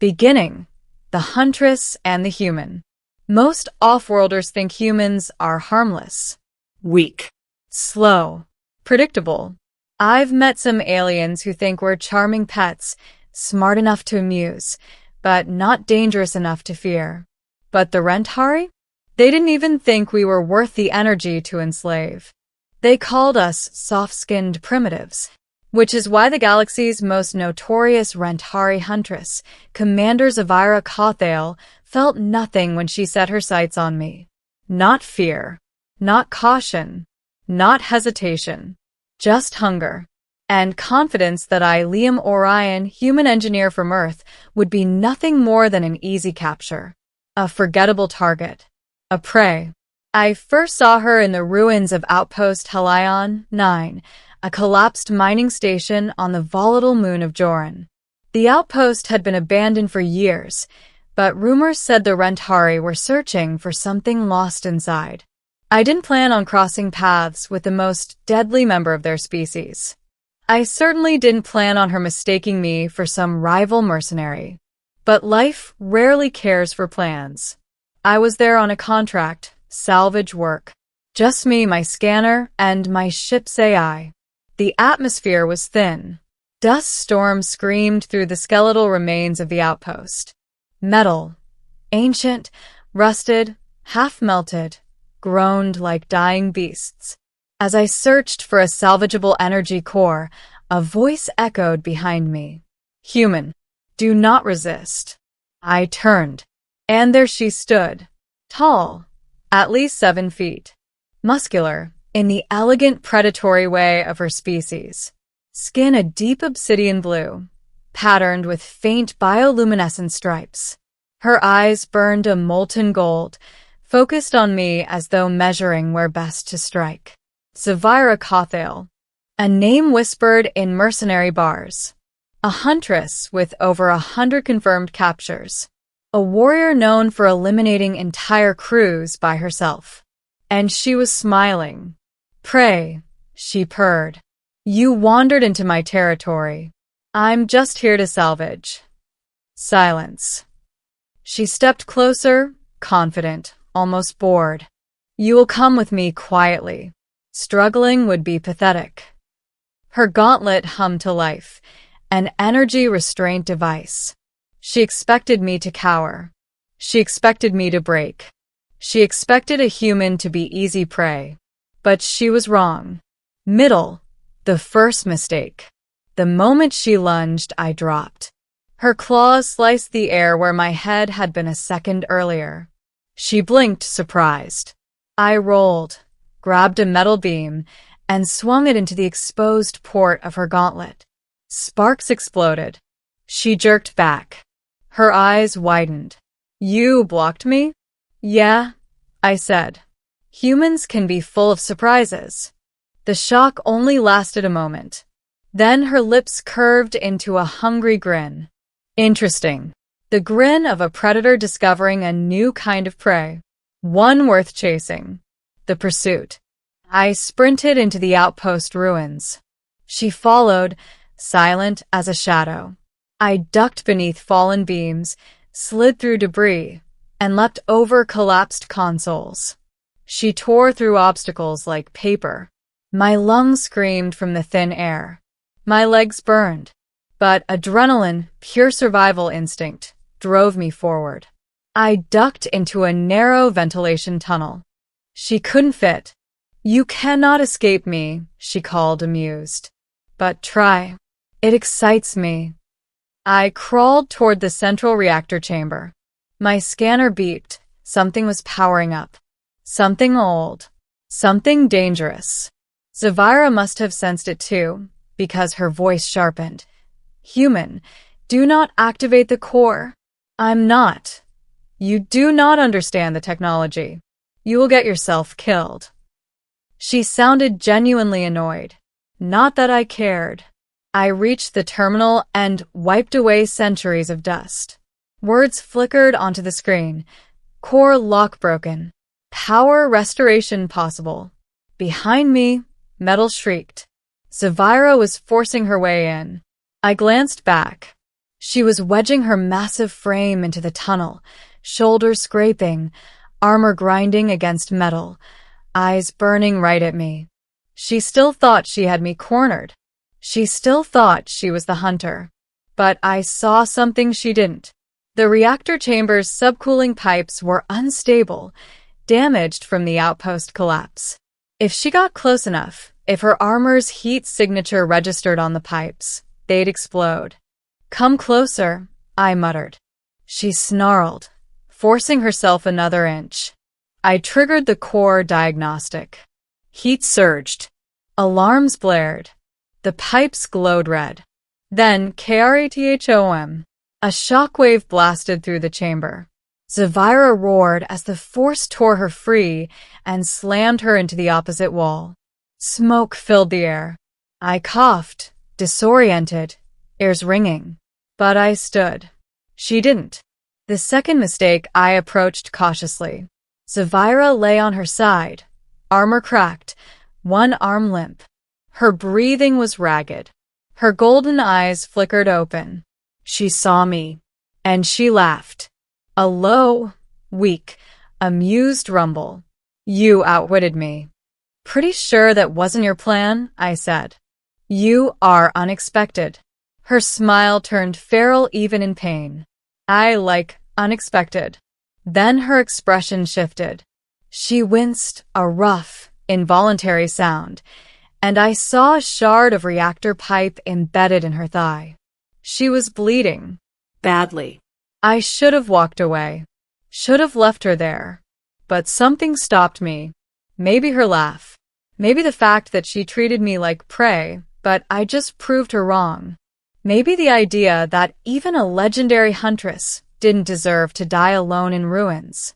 Beginning, the Huntress and the human. Most off-worlders think humans are harmless, Weak. slow, predictable. I've met some aliens who think we're charming pets, smart enough to amuse, but not dangerous enough to fear. But the Rentari? They didn't even think we were worth the energy to enslave. They called us soft-skinned primitives, which is why the galaxy's most notorious Rentari huntress, Commander Zavira Kothail, felt nothing when she set her sights on me. Not fear, not caution, not hesitation, just hunger and confidence that Liam Orion, human engineer from Earth, would be nothing more than an easy capture, a forgettable target, a prey. I first saw her in the ruins of Outpost Halion 9, a collapsed mining station on the volatile moon of Joran. The outpost had been abandoned for years, but rumors said the Rentari were searching for something lost inside. I didn't plan on crossing paths with the most deadly member of their species. I certainly didn't plan on her mistaking me for some rival mercenary. But life rarely cares for plans. I was there on a contract, salvage work. Just me, my scanner, and my ship's AI. The atmosphere was thin. Dust storms screamed through the skeletal remains of the outpost. Metal, ancient, rusted, half-melted, groaned like dying beasts. As I searched for a salvageable energy core, a voice echoed behind me. Human, do not resist. I turned, and there she stood, tall, at least 7 feet, muscular, in the elegant predatory way of her species. Skin a deep obsidian blue, patterned with faint bioluminescent stripes. Her eyes burned a molten gold, focused on me as though measuring where best to strike. Zavira Kothail, a name whispered in mercenary bars. A huntress with over 100 confirmed captures. A warrior known for eliminating entire crews by herself. And she was smiling. Pray, she purred. You wandered into my territory. I'm just here to salvage. Silence. She stepped closer, confident, almost bored. You will come with me quietly. Struggling would be pathetic. Her gauntlet hummed to life, an energy restraint device. She expected me to cower. She expected me to break. She expected a human to be easy prey. But she was wrong. Middle, the first mistake. The moment she lunged, I dropped. Her claws sliced the air where my head had been a second earlier. She blinked, surprised. I rolled, grabbed a metal beam, and swung it into the exposed port of her gauntlet. Sparks exploded. She jerked back. Her eyes widened. You blocked me? Yeah, I said. Humans can be full of surprises. The shock only lasted a moment. Then her lips curved into a hungry grin. Interesting. The grin of a predator discovering a new kind of prey. One worth chasing. The pursuit. I sprinted into the outpost ruins. She followed, silent as a shadow. I ducked beneath fallen beams, slid through debris, and leapt over collapsed consoles. She tore through obstacles like paper. My lungs screamed from the thin air. My legs burned. But adrenaline, pure survival instinct, drove me forward. I ducked into a narrow ventilation tunnel. She couldn't fit. You cannot escape me, she called, amused. But try. It excites me. I crawled toward the central reactor chamber. My scanner beeped. Something was powering up. Something old. Something dangerous. Zavira must have sensed it too, because her voice sharpened. Human, do not activate the core. I'm not. You do not understand the technology. You will get yourself killed. She sounded genuinely annoyed. Not that I cared. I reached the terminal and wiped away centuries of dust. Words flickered onto the screen. Core lock broken. Power restoration possible. Behind me, metal shrieked. Zavira was forcing her way in. I glanced back. She was wedging her massive frame into the tunnel, shoulders scraping, armor grinding against metal, eyes burning right at me. She still thought she had me cornered. She still thought she was the hunter. But I saw something she didn't. The reactor chamber's subcooling pipes were unstable, damaged from the outpost collapse. If she got close enough, if her armor's heat signature registered on the pipes, they'd explode. "Come closer," I muttered. She snarled, forcing herself another inch. I triggered the core diagnostic. Heat surged. Alarms blared. The pipes glowed red. Then, KRATHOM, a shockwave blasted through the chamber. Zavira roared as the force tore her free and slammed her into the opposite wall. Smoke filled the air. I coughed, disoriented, ears ringing. But I stood. She didn't. The second mistake, I approached cautiously. Zavira lay on her side, armor cracked, one arm limp. Her breathing was ragged. Her golden eyes flickered open. She saw me, and she laughed. A low, weak, amused rumble. "You outwitted me." "Pretty sure that wasn't your plan," I said. "You are unexpected." Her smile turned feral even in pain. I like unexpected. Then her expression shifted. She winced, a rough, involuntary sound, and I saw a shard of reactor pipe embedded in her thigh. She was bleeding. Badly. I should have walked away. Should have left her there. But something stopped me. Maybe her laugh. Maybe the fact that she treated me like prey, but I just proved her wrong. Maybe the idea that even a legendary huntress didn't deserve to die alone in ruins.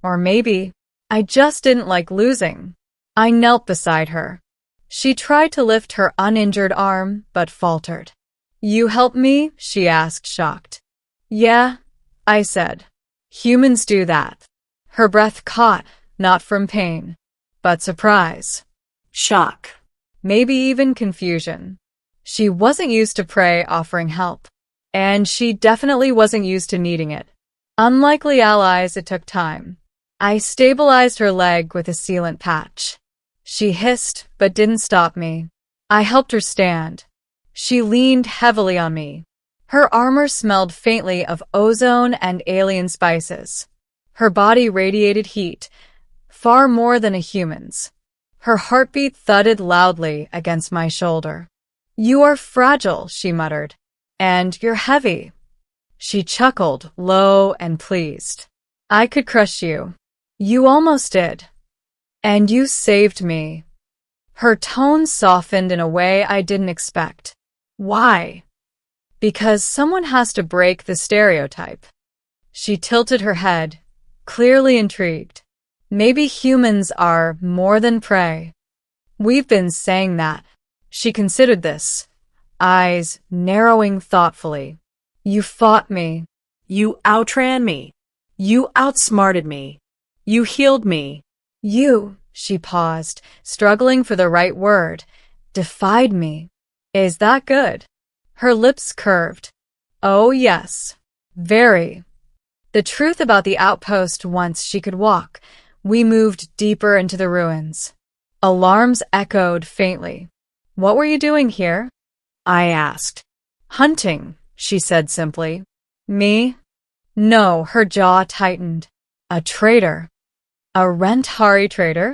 Or maybe I just didn't like losing. I knelt beside her. She tried to lift her uninjured arm, but faltered. "You help me?" she asked, shocked. "Yeah," I said. "Humans do that." Her breath caught, not from pain, but surprise, shock, maybe even confusion. She wasn't used to prey offering help, and she definitely wasn't used to needing it. Unlikely allies, it took time. I stabilized her leg with a sealant patch. She hissed, but didn't stop me. I helped her stand. She leaned heavily on me. Her armor smelled faintly of ozone and alien spices. Her body radiated heat, far more than a human's. Her heartbeat thudded loudly against my shoulder. "You are fragile," she muttered. "And you're heavy." She chuckled, low and pleased. "I could crush you. You almost did. And you saved me." Her tone softened in a way I didn't expect. "Why?" "Because someone has to break the stereotype." She tilted her head, clearly intrigued. "Maybe humans are more than prey." "We've been saying that." She considered this, eyes narrowing thoughtfully. "You fought me. You outran me. You outsmarted me. You healed me. You," she paused, struggling for the right word, "defied me. Is that good?" Her lips curved. "Oh, yes. Very." The truth about the outpost once she could walk, we moved deeper into the ruins. Alarms echoed faintly. "What were you doing here?" I asked. "Hunting," she said simply. "Me?" "No," her jaw tightened. "A traitor." "A Rent-Hari traitor?"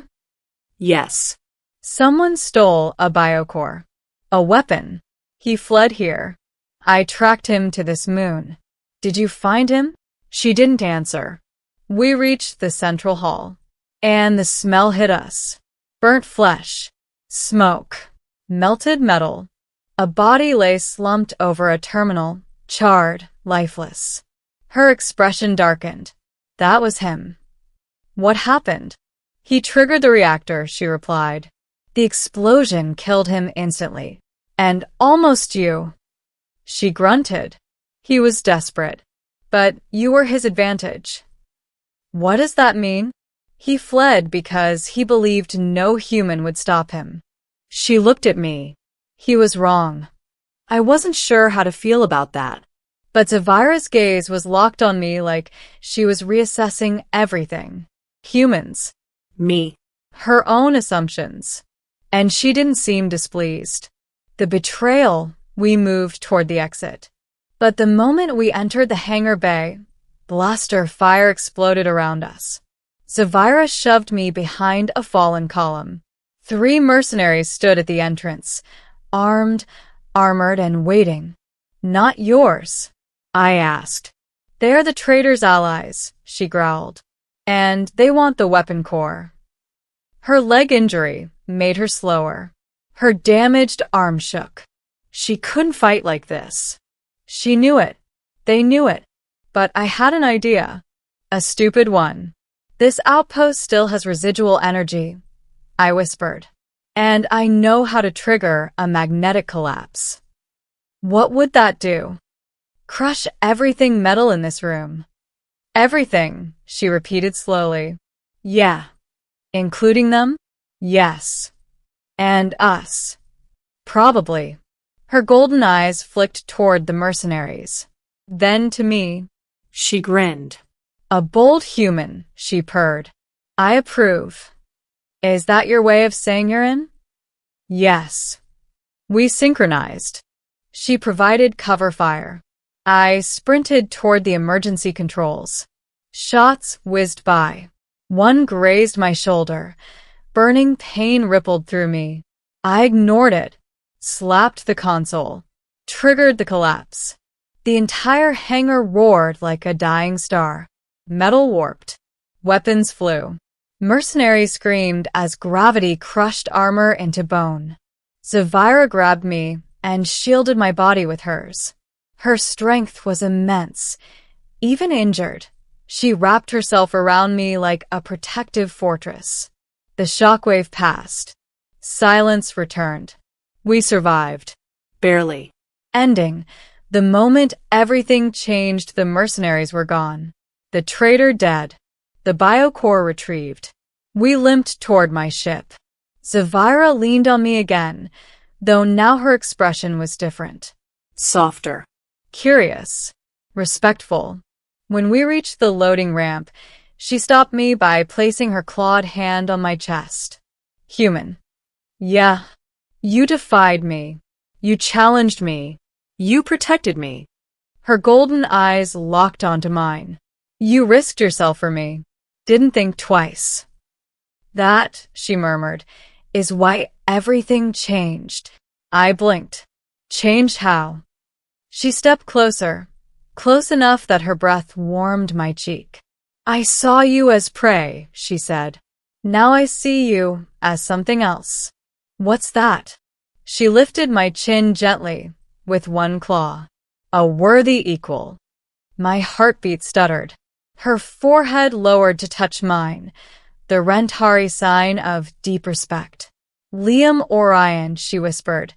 "Yes." "Someone stole a biocore. A weapon. He fled here. I tracked him to this moon. Did you find him?" She didn't answer. We reached the central hall, and the smell hit us. Burnt flesh, smoke, melted metal. A body lay slumped over a terminal, charred, lifeless. Her expression darkened. That was him. "What happened?" "He triggered the reactor," she replied. "The explosion killed him instantly. And almost you." She grunted. "He was desperate. But you were his advantage." "What does that mean?" "He fled because he believed no human would stop him." She looked at me. He was wrong. I wasn't sure how to feel about that. But Zavira's gaze was locked on me like she was reassessing everything. Humans. Me. Her own assumptions. And she didn't seem displeased. The betrayal, we moved toward the exit. But the moment we entered the hangar bay, blaster fire exploded around us. Zavira shoved me behind a fallen column. 3 mercenaries stood at the entrance, armed, armored, and waiting. Not yours, I asked. They're the traitor's allies, she growled. And they want the weapon core. Her leg injury made her slower. Her damaged arm shook. She couldn't fight like this. She knew it. They knew it. But I had an idea. A stupid one. This outpost still has residual energy, I whispered. And I know how to trigger a magnetic collapse. What would that do? Crush everything metal in this room. Everything, she repeated slowly. Yeah. Including them? Yes. And us. Probably. Her golden eyes flicked toward the mercenaries. Then to me. She grinned. A bold human, she purred. I approve. Is that your way of saying you're in? Yes. We synchronized. She provided cover fire. I sprinted toward the emergency controls. Shots whizzed by. One grazed my shoulder. Burning pain rippled through me. I ignored it, slapped the console, triggered the collapse. The entire hangar roared like a dying star. Metal warped. Weapons flew. Mercenaries screamed as gravity crushed armor into bone. Zavira grabbed me and shielded my body with hers. Her strength was immense. Even injured, she wrapped herself around me like a protective fortress. The shockwave passed. Silence returned. We survived. Barely. Ending. The moment everything changed, the mercenaries were gone. The traitor dead. The biocore retrieved. We limped toward my ship. Zavira leaned on me again, though now her expression was different. Softer. Curious. Respectful. When we reached the loading ramp, she stopped me by placing her clawed hand on my chest. Human. Yeah. You defied me. You challenged me. You protected me. Her golden eyes locked onto mine. You risked yourself for me. Didn't think twice. That, she murmured, is why everything changed. I blinked. Changed how? She stepped closer, close enough that her breath warmed my cheek. I saw you as prey, she said. Now I see you as something else. What's that? She lifted my chin gently, with one claw. A worthy equal. My heartbeat stuttered. Her forehead lowered to touch mine, the Rentari sign of deep respect. Liam Orion, she whispered.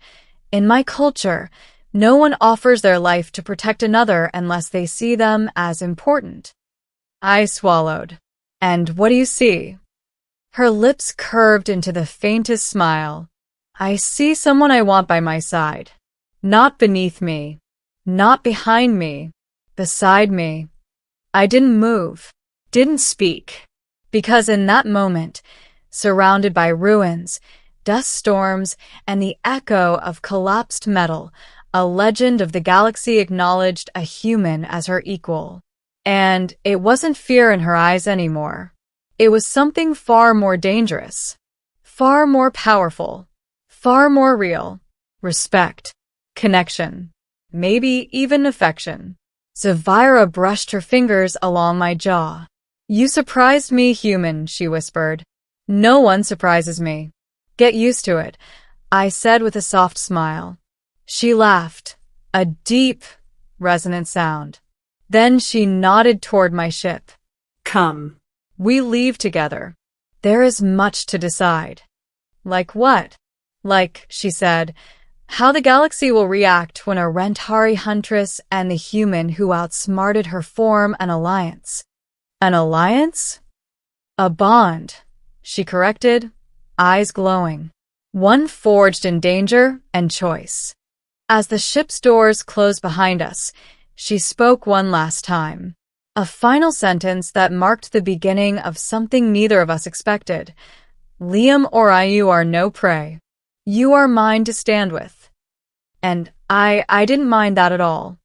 In my culture, no one offers their life to protect another unless they see them as important. I swallowed. And what do you see? Her lips curved into the faintest smile. I see someone I want by my side. Not beneath me. Not behind me. Beside me. I didn't move. Didn't speak. Because in that moment, surrounded by ruins, dust storms, and the echo of collapsed metal, a legend of the galaxy acknowledged a human as her equal. And it wasn't fear in her eyes anymore. It was something far more dangerous, far more powerful, far more real. Respect, connection, maybe even affection. Zavira brushed her fingers along my jaw. You surprised me, human, she whispered. No one surprises me. Get used to it, I said with a soft smile. She laughed, a deep, resonant sound. Then she nodded toward my ship. Come. We leave together. There is much to decide. Like what? Like, she said, how the galaxy will react when a Rentari huntress and the human who outsmarted her form an alliance. An alliance? A bond, she corrected, eyes glowing. One forged in danger and choice. As the ship's doors closed behind us, She spoke one last time. A final sentence that marked the beginning of something neither of us expected. Liam or you are no prey. You are mine to stand with. And I didn't mind that at all.